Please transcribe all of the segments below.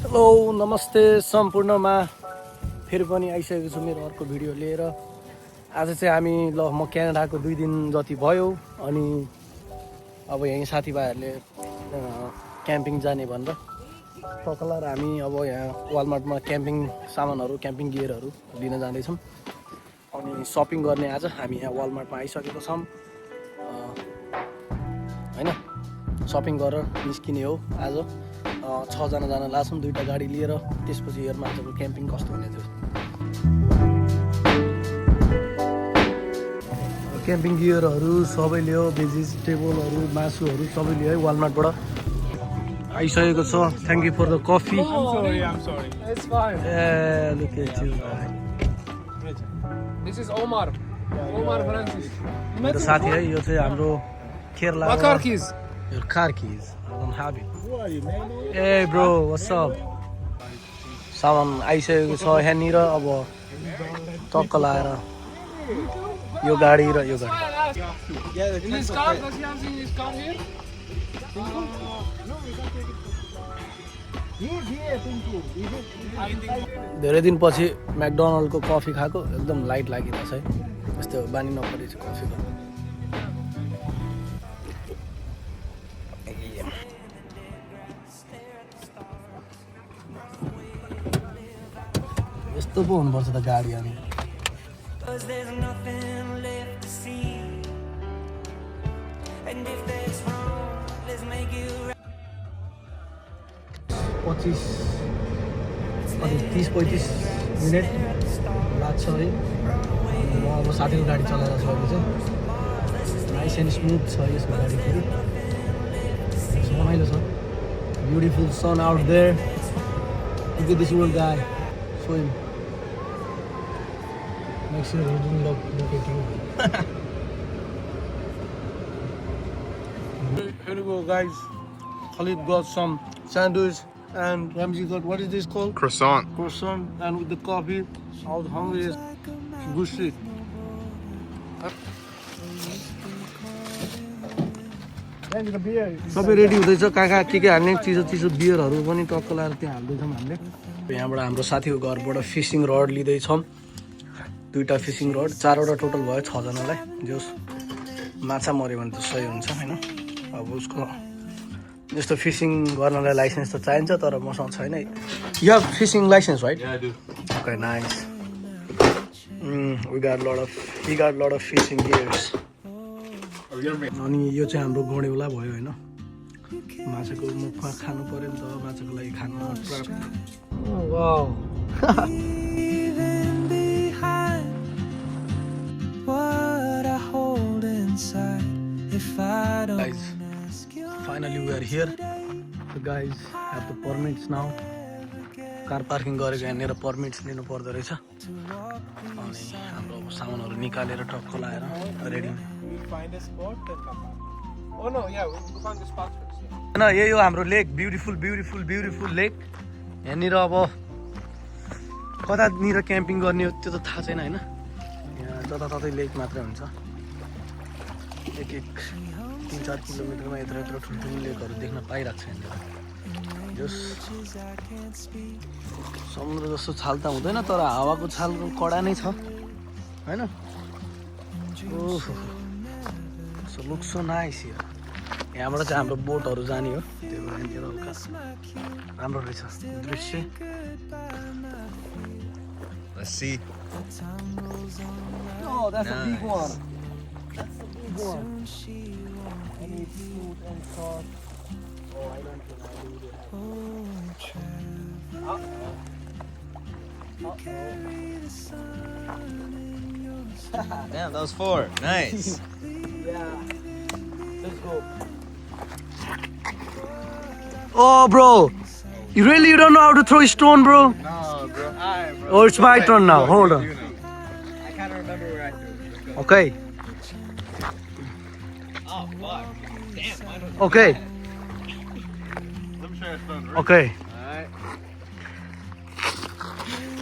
Hello नमस्ते सम्पूर्णमा फेरि पनि आइसकेको छु मेरो अर्को भिडियो लिएर। आज चाहिँ हामी म क्यानाडाको 2 दिन जति भयो अनि अब यहीँ साथीभाइहरूले क्याम्पिङ जाने भनेर टकला र हामी अब यहाँ वालमार्टमा क्याम्पिङ सामानहरू क्याम्पिङ गियरहरू लिन जाँदैछौँ अनि सपिङ गर्ने आज हामी यहाँ वालमार्टमा आइसकेको छौँ हैन। सपिङ गरेर निस्किने हो आज। 6 जना जान लाग्छौँ 2टा गाडी लिएर। त्यसपछि हेर्नु आजको क्याम्पिङ कस्तो हुने थियो। क्याम्पिङ गियरहरू सबै लियो, भेजिटेबलहरू मासुहरू सबै लियो है वालमार्टबाट। आइसकेको छ। Thank you for the coffee. I'm sorry. It's fine. Look at you. This is Omar. Omar Francis. मेरो साथी है यो चाहिँ हाम्रो Kerala. My car keys. Your car keys. I don't have it. Hey bro, what's up? सामान आइसकेको छ यहाँनिर। अब टक्क लाएर यो गाडी र यो गाडी। In this car, does he have in his car here? धेरै दिनपछि म्याकडोनल्डको कफी खाएको एकदम लाइट लागिरहेछ है। यस्तो बानी नपरेछ कफीको। यस्तो पो हुनुपर्छ त गाडी अनि। 30-35 मिनट लाग्छ है। म अब साथीको गाडी चलाएर छु अहिले चाहिँ। नाइस एन्ड स्मुथ छ यसको गाडी फेरि। रमाइलो छ। Beautiful sun out there. Look at this old guy. Show him. Make sure he doesn't look at you. Here we go, guys. Khalid got some sandwich and Ramsey got, what is this called? Croissant. Croissant and with the coffee. I was hungry as good shit. सबै ready हुँदैछ। कहाँ के हाल्ने चिसो बियरहरू पनि टक्क लाएर त्यहाँ हाल्दैछौँ हामीले। यहाँबाट हाम्रो साथीको घरबाट फिसिङ रड लिँदैछौँ। 2टा फिसिङ रड, 4वटा टोटल भयो 6 जनालाई। जस माछा मऱ्यो भने त सही हुन्छ हैन। अब उसको जस्तो फिसिङ गर्नलाई लाइसेन्स त चाहिन्छ तर मसँग छैन। You have fishing license, right? Yeah, I do. Okay, nice. He got a lot of fishing gears. अनि यो चाहिँ हाम्रो घोडेवाला भयो हैन। माछाको मुखमा खानु पर्यो नि त, माछाको लागि खानु trap. Wow. Guys, finally we are here. The guys have the permits now. Car parking गरेको यहाँनिर पर्मिट्स लिनु पर्दो रहेछ। अनि हाम्रो सामानहरू निकालेर ट्रक लाएर रेडी। होइन यही हो हाम्रो लेक। ब्युटिफुल लेक। यहाँनिर अब कतानिर क्याम्पिङ गर्ने हो त्यो त थाहा छैन होइन। यहाँ जताततै लेक मात्रै हुन्छ। एक 3-4 किलोमिटरमा यत्रो ठुल्ठुलो लेकहरू देख्न पाइरहेको छ यहाँनिर। जस समुद्र जस्तो छाल त हुँदैन तर हावाको छाल कडा नै छ हैन। ओहो so look so nice here. यहाँबाट चाहिँ हाम्रो बोटहरू जाने हो। त्यो यहाँनिर हल्का राम्रो रहेछ दृश्य। Let's see. Oh, that's a big Nice. one. That's a big one. And it's smooth and soft. Oh, I don't think I do that. Damn, that was 4. Nice. Yeah. Let's go. Oh, bro. You don't know how to throw a stone, bro? No, bro. Alright, bro. Oh, it's my turn now. Hold on. I can't remember where I threw it. Okay. Oh, fuck. Damn, mine was Okay. Let me show you a stone. Okay. Alright.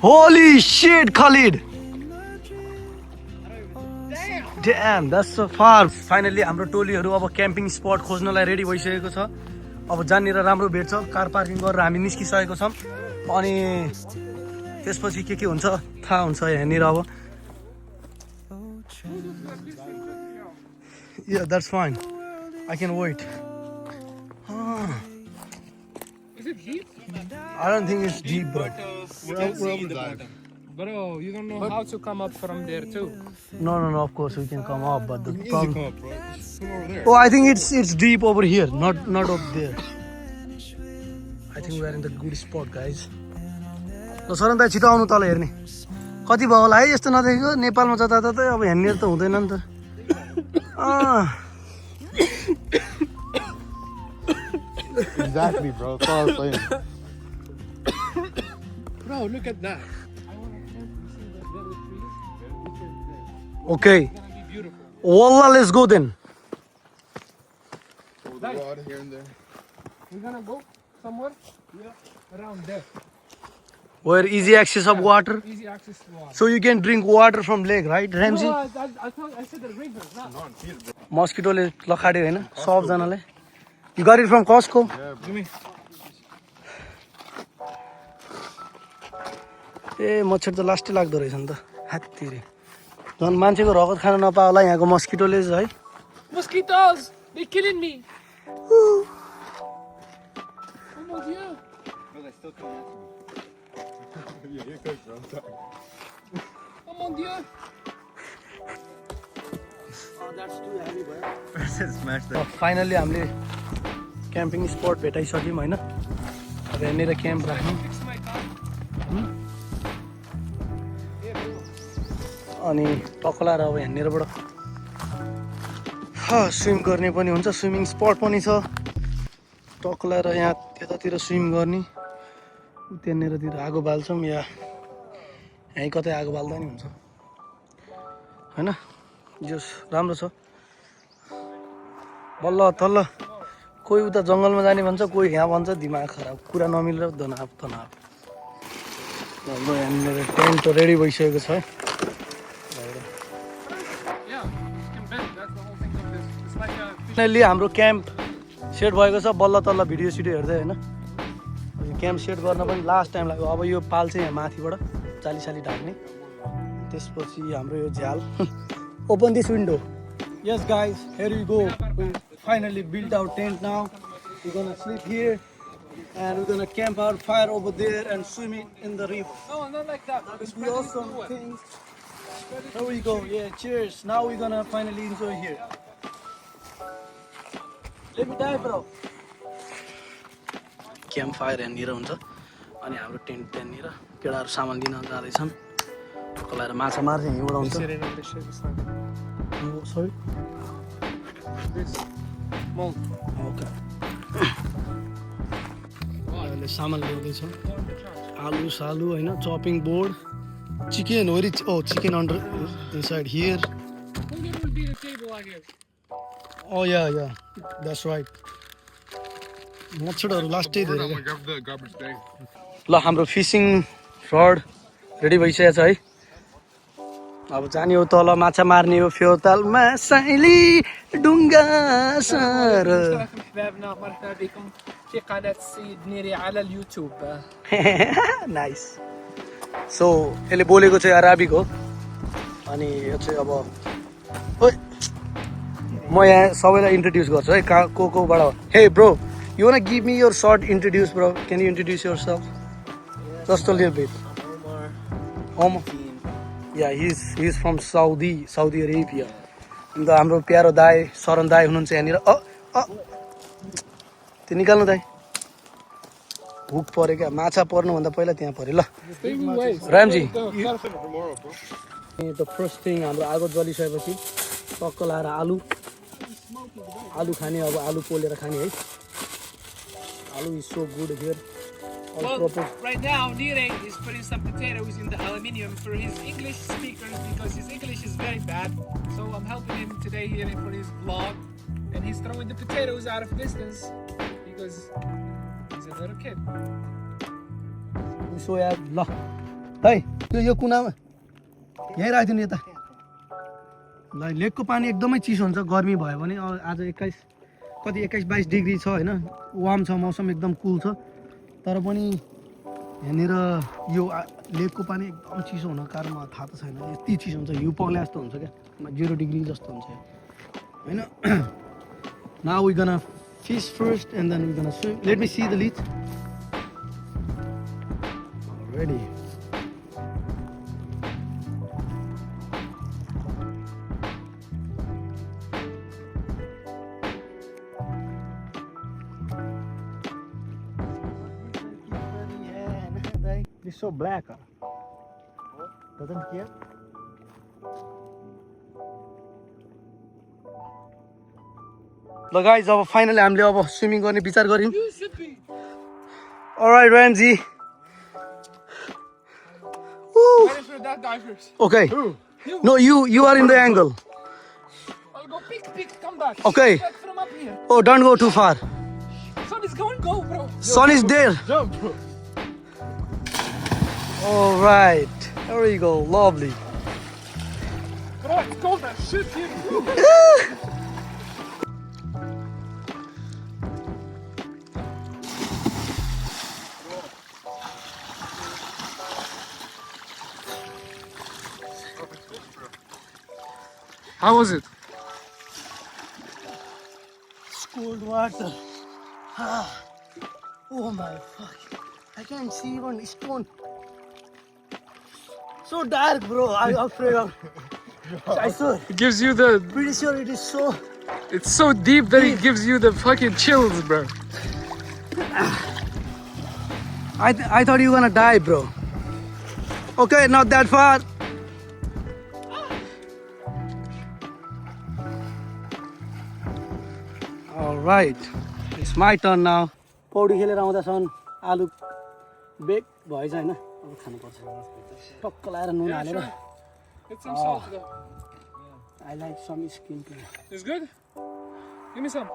Holy shit, Khalid. Damn, that's so far. Finally, हाम्रो टोलीहरू अब camping spot खोज्नलाई ready भइसकेको छ। अब जहाँनिर राम्रो भेट्छ car parking गरेर हामी निस्किसकेको छौँ अनि त्यसपछि के हुन्छ थाहा हुन्छ यहाँनिर अब Yeah, that's fine. I can wait. Is it deep? I don't think it's deep, bro. Bro, you don't know how to come up from there too. No, of course we can come up, but the problem. Oh, I think it's deep over here, not up there. I think we are in the good spot, guys. ल सरन दाइ छिटो आउनु तल हेर्ने कति भयो होला है यस्तो नदेखेको नेपालमा जताततै अब हेर्ने त हुँदैन नि त Exactly, bro. That's all I was saying. Bro, look at that. Okay. It's gonna be beautiful. Wallah, let's go then. Hold the water here and there. We're gonna go somewhere. Yeah. Around there. Where easy access of water, Easy access to water. so you can drink water from lake, right, Ramsey? No, I thought I said the river. Not. मस्किटोले लखाड्यो होइन सबजनालाई. You got it from Costco? Give me. ए मच्छर त लास्टै लाग्दो रहेछ नि त हात्तीले झन् मान्छेको रगत खान नपाओला यहाँको मस्किटोले है. Mosquitoes! They're killing me. Oh mon dieu. Yeah, you're good, bro. Oh mon dieu. Smash that. Finally हामीले क्याम्पिङ स्पट भेटाइसक्यौँ होइन अब यहाँनिर क्याम्प राख्यौँ Fix my car. अनि टक्लाएर अब यहाँनिरबाट स्विम गर्ने पनि हुन्छ स्विमिङ स्पट पनि छ टक्लाएर यहाँ त्यतातिर स्विम गर्ने त्यहाँनिरतिर आगो बाल्छौँ या यहीँ कतै आगो बाल्दा नि हुन्छ होइन जस राम्रो छ बल्ल तल्ल कोही उता जङ्गलमा जाने भन्छ कोही यहाँ भन्छ दिमाग खराब कुरा नमिलेर तनाव हाम्रो यहाँनिर टेन्ट रेडी भइसकेको छ है Yeah, you can bend. That's the whole thing of this. It's like a fish. Finally हाम्रो क्याम्प सेट भएको छ बल्ल तल्ल भिडियो सिडियो हेर्दै होइन यो क्याम्प सेट गर्न पनि लास्ट टाइम लाग्यो अब यो पाल चाहिँ यहाँ माथिबाट चालिसाली ढाक्ने त्यसपछि हाम्रो यो झ्याल open this window yes guys here we go we finally built our tent now we gonna sleep here and we're gonna camp our fire over there and swim in the river. No, not like that. It's be awesome things. Here we go. Yeah, cheers. Now we're gonna finally enjoy here. Let me die, bro. Camp fire यहाँनिर हुन्छ अनि हाम्रो tent त्यहाँनिर केटाहरू सामान लिन जाँदैछन् टक्लाएर माछा मार्छ यहीँबाट हुन्छ Sitting on this shit. It's not sorry this. Mold. Okay अहिले सामान ल्याउँदैछ आलु सालु होइन चपिङ बोर्ड चिकन वरि chicken under inside here Who will be the table, I guess? Oh yeah, that's right. मच्छरहरू लास्टै धेरै क्या. Grab the garbage bag. ल हाम्रो फिसिङ रड रेडी भइसकेको छ है अब जाने हो तल माछा मार्ने हो फ्योतालमा साइली डुङ्गा सर أحبابنا مرحبا بكم في قناة سيد نيري على اليوتيوب. नाइस सो यसले बोलेको चाहिँ अराबिक हो अनि यो चाहिँ अब ओइ म यहाँ सबैलाई इन्ट्रोड्युस गर्छु है कोबाट hey bro you want give me your short introduce bro can you introduce yourself just a little bit Omar. Yeah, he's from Saudi Arabia. अन्त हाम्रो प्यारो दाई शरण दाई हुनुहुन्छ यहाँनिर त्यो निकाल्नु दाई हुक पऱ्यो क्या माछा पर्नुभन्दा पहिला त्यहाँ पऱ्यो ल रामजी द फर्स्ट थिङ हाम्रो आगो जलिसकेपछि टक्क लाएर आलु खाने अब आलु पोलेर खाने है आलु is so good here Well, right now Nire is putting some potatoes in the aluminium for his English speakers because his English is very bad. So I'm helping him today here for his vlog, and he's throwing the potatoes out of distance because he's a little kid. So यार ल है त्यो यो कुनामा यहीँ राखिदिनु यता ल लेकको पानी एकदमै चिसो हुन्छ गर्मी भयो भने आज 21 कति 21-22 डिग्री छ होइन, वार्म छ, मौसम एकदम कुल छ। तर पनि यहाँनिर यो लेकको पानी एकदम चिसो हुन कारण मलाई थाहा त छैन, यति चिसो हुन्छ, हिउँ पग्ला जस्तो हुन्छ क्या, 0 डिग्री जस्तो हुन्छ होइन। Now we're gonna fish first and then we're gonna swim. Let me see the lead. Already. It's so black. Doesn't care. ल गाइज अब फाइनली हामीले अब स्विमिङ गर्ने विचार गर्यौँ। Alright, Ramsey. That guy first. Okay. No, you are in the angle. I'll go pick, come back. Okay. Back from up here. Oh, don't go too far. Sun is going, go, bro. Sun is there. Jump, bro. Alright. There we go. Lovely. Bro, it's cold as shit here. How was it? It's cold water. Oh my fuck. I can't see even stone. So dark, bro. I'm afraid of. I swear. It gives you the. Pretty sure it is so. It's so deep that it gives you the fucking chills, bro. I thought you were gonna die, bro. Okay, not that far. Alright, it's my turn now. पौडी खेलेर आउँदासम्म आलु bake भएछ हैन, अब खानुपर्छ। टक्क लाएर नुन हालेर। Get some salt though. I like some skin too. It's good? Give me some.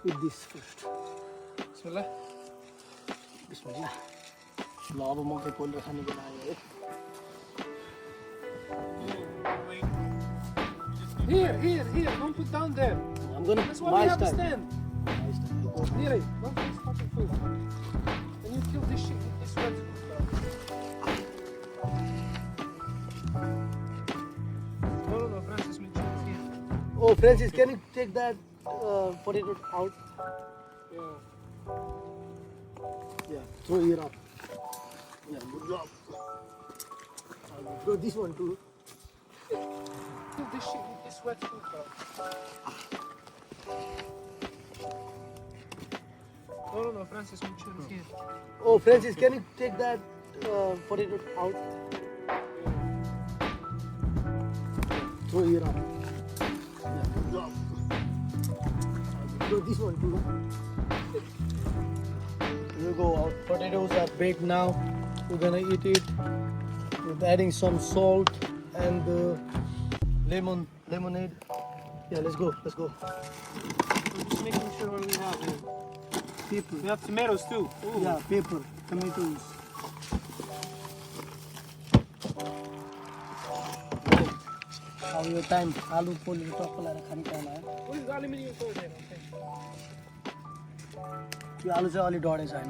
With this first. Bismillah. Bismillah. ल अब मकै पोलेर खाने बेला आयो है। Here. Don't put down there. I'm gonna That's why my we have a style. stand. Nere, don't waste fucking food. Can you kill this shit with this wet food, bro? No, Francis, me chill here. Oh, Francis, can you take that potato out? Yeah, throw it up. Yeah, good job. I'll throw this one too. Kill this shit with this wet food, bro. No, Francis, me chill here. Oh, Francis, can you take that potato out? Throw it up. Yeah, good job. I'll throw this one too. Here we go. Our potatoes are baked now. We're gonna eat it with adding some salt and lemonade. Yeah, let's go. Just making sure what we have here. Pepper. We have tomatoes too. Ooh. Yeah, pepper, tomatoes. How your time? Aloo poli टक्क लाएर खाने time आयो। What is the aluminium foil there? Okay. यो आलु चाहिँ अलि डढेछ हैन।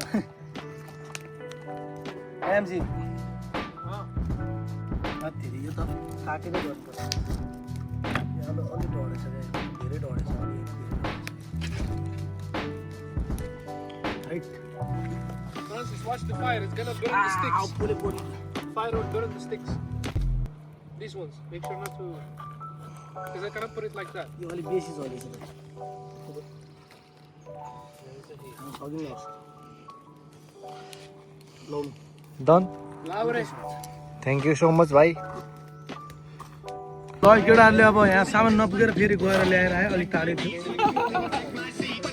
MG धेरै यो त काटेरै गर्नुपर्छ। यो आलु अलि डढेछ रे, धेरै डढेछ अलि। Right. Francis, watch the fire. It's gonna burn the sticks. Fire will burn the sticks. These ones. Make sure not to. Because I cannot put it like that. यो अलि बेसी जलेछ। Done. Laure. Thank you so much भाइ। ल केटाहरूले अब यहाँ सामान नपुगेर फेरि गएर ल्याएर आयो, अलिक टाढै थियो।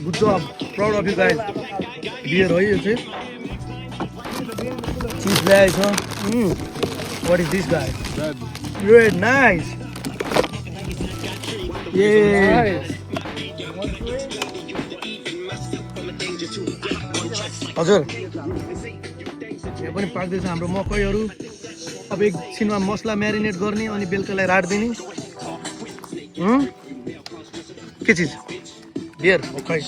Good job, proud of you guys. Beer हो यो चाहिँ। चिज ल्याएछ। What is this guy? Red, nice. Yeah. हजुर यहाँ पनि पाक्दैछ हाम्रो मकैहरू। अब एकछिनमा मसला म्यारिनेट गर्ने अनि बेलुकालाई राखिदिने। के चिज बियर खै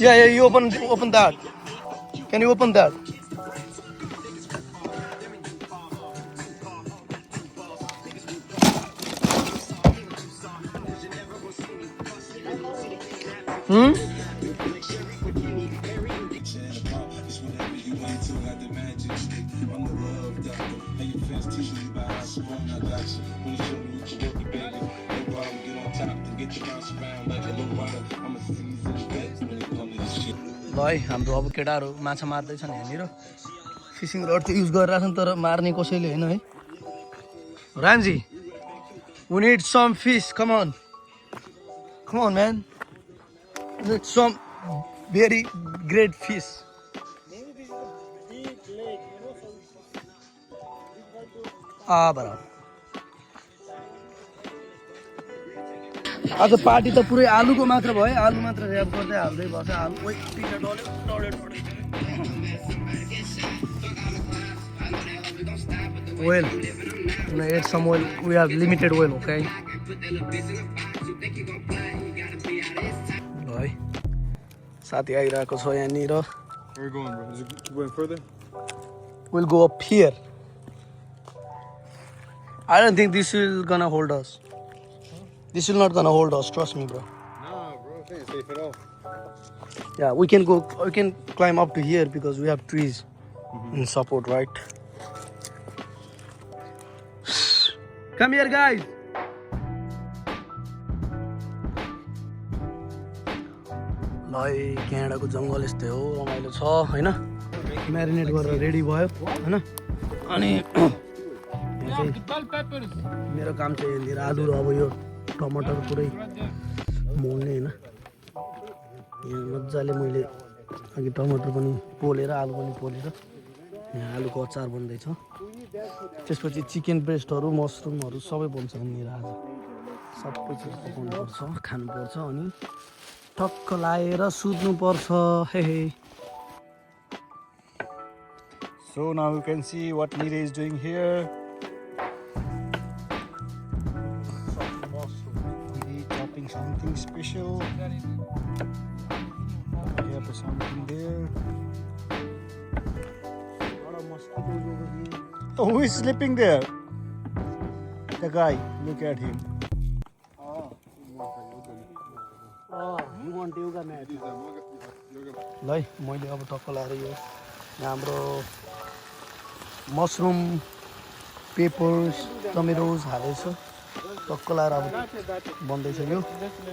या you open that can you open that ल है हाम्रो अब केटाहरू माछा मार्दैछन् यहाँनिर फिसिङ रड त युज गरिरहेछन् तर मार्ने कसैले होइन है Ramji we need some fish come on man need some very great fish बराबर आज पार्टी त पुरै आलुको मात्र भयो आलु मात्र ऱ्याप गर्दै हाल्दै बस्छ आलु oil add some oil we have limited oil okay है साथी आइरहेको छ यहाँनिर Where are we going, bro? Is it going further? Will go up here I don't think this will gonna hold us. This will not gonna hold us. Trust me, bro. Nah, bro. It ain't safe at all. Yeah, we can go. We can climb up to here because we have trees in support, right? Come here, guys. ल क्यानाडाको जङ्गल यस्तै हो रमाइलो छ होइन marinate गरेर ready भयो होइन अनि मेरो काम चाहिँ यहाँनिर आलु र अब यो टमाटर पुरै मोल्ने होइन यहाँ मजाले मैले अघि टमाटर पनि पोलेर आलु पनि पोलेर यहाँ आलुको अचार बन्दैछ त्यसपछि चिकन ब्रेस्टहरू मसरुमहरू सबै बन्छ यहाँनिर आज सबै चिज पकाउनुपर्छ खानुपर्छ अनि टक्क लाएर सुत्नुपर्छ हे So now you can see what Nire is doing here. Chopping something special. Yeah, put something there. Lot of mosquitoes over here. Oh, who is sleeping there? The guy. Look at him. You want yoga mat? ल है मैले अब टक्क लाएर यो हाम्रो mushroom papers tomatoes हालेछ टक्क लाएर अब बन्दैछ यो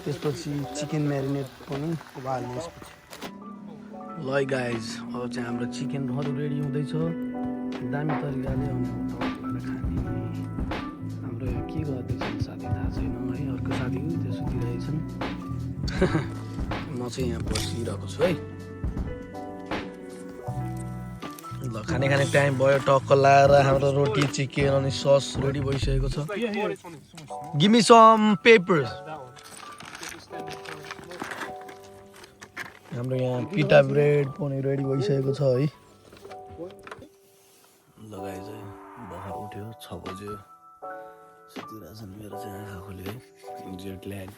त्यसपछि चिकन म्यारिनेट पनि अब हाल्ने यसपछि ल है गाइज अब चाहिँ हाम्रो चिकनहरू रेडी हुँदैछ दामी तरिकाले अनि खाने हाम्रो के गर्दैछन् साथी थाहा छैन है अर्को साथी त्यो सुतिरहेछन् म चाहिँ यहाँ बसिरहेको छु है ल खाने टाइम भयो टक्क लाएर हाम्रो रोटी चिकन अनि सस रेडी भइसकेको छ गिभ मी सम पेपर्स हाम्रो यहाँ पिटा ब्रेड पनि रेडी भइसकेको छ है लगाए चाहिँ भर्खर उठ्यो 6 बज्यो सुतिरहेछन् मेरो चाहिँ आँखा खोल्यो है जेट ल्याग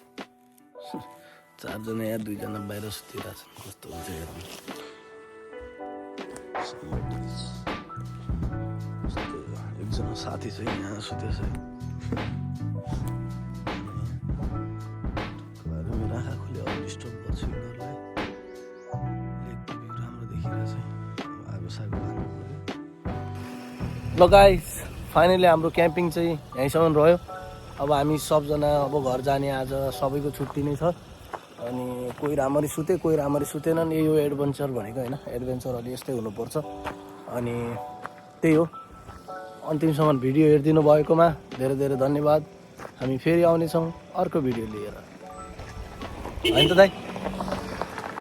4 जना या 2 जना बाहिर सुतिरहेछन् कस्तो हुन्छ हेर्नु एकजना साथी चाहिँ यहाँ सुतेछ है मेरो आँखा खोल्यो अब डिस्टर्ब गर्छु यिनीहरूलाई लेक पनि राम्रो देखिरहेछ आगो सागो लानु पऱ्यो ल गाइस फाइनली हाम्रो क्याम्पिङ चाहिँ यहीँसम्म रह्यो अब हामी सबजना अब घर जाने आज सबैको छुट्टी नै छ अनि कोही राम्ररी सुते कोही राम्ररी सुतेनन् यो एडभेन्चर भनेको होइन एडभेन्चरहरू यस्तै हुनुपर्छ अनि त्यही हो अन्तिमसम्म भिडियो हेरिदिनु भएकोमा धेरै धेरै धन्यवाद हामी फेरि आउनेछौँ अर्को भिडियो लिएर होइन त दाइ